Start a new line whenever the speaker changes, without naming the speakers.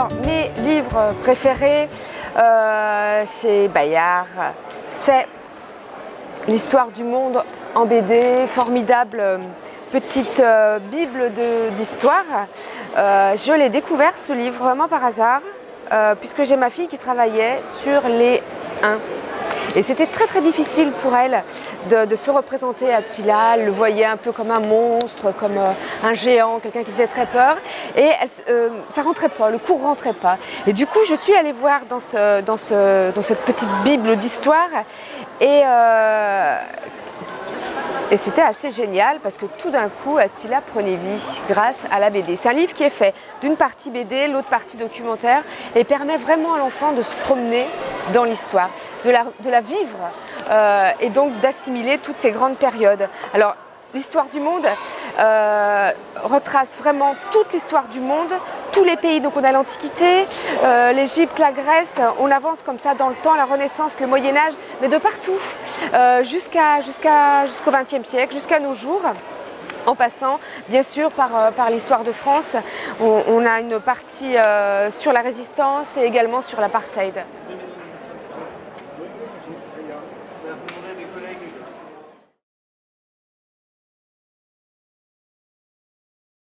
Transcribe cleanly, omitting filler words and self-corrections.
Alors, mes livres préférés chez Bayard, c'est l'histoire du monde en BD, formidable petite bible d'histoire. Je l'ai découvert ce livre vraiment par hasard, puisque j'ai ma fille qui travaillait sur les 1. Et c'était très très difficile pour elle de se représenter Attila. Elle le voyait un peu comme un monstre, comme un géant, quelqu'un qui faisait très peur. Et ça rentrait pas, le cours rentrait pas. Et du coup, je suis allée voir dans cette petite bible d'histoire. Et c'était assez génial parce que tout d'un coup, Attila prenait vie grâce à la BD. C'est un livre qui est fait d'une partie BD, l'autre partie documentaire et permet vraiment à l'enfant de se promener dans l'histoire, de la vivre et donc d'assimiler toutes ces grandes périodes. Alors, l'histoire du monde retrace vraiment toute l'histoire du monde, tous les pays. Donc on a l'Antiquité, l'Égypte, la Grèce, on avance comme ça dans le temps, la Renaissance, le Moyen-Âge, mais de partout, jusqu'au XXe siècle, jusqu'à nos jours. En passant, bien sûr, par l'histoire de France, on a une partie sur la résistance et également sur l'apartheid.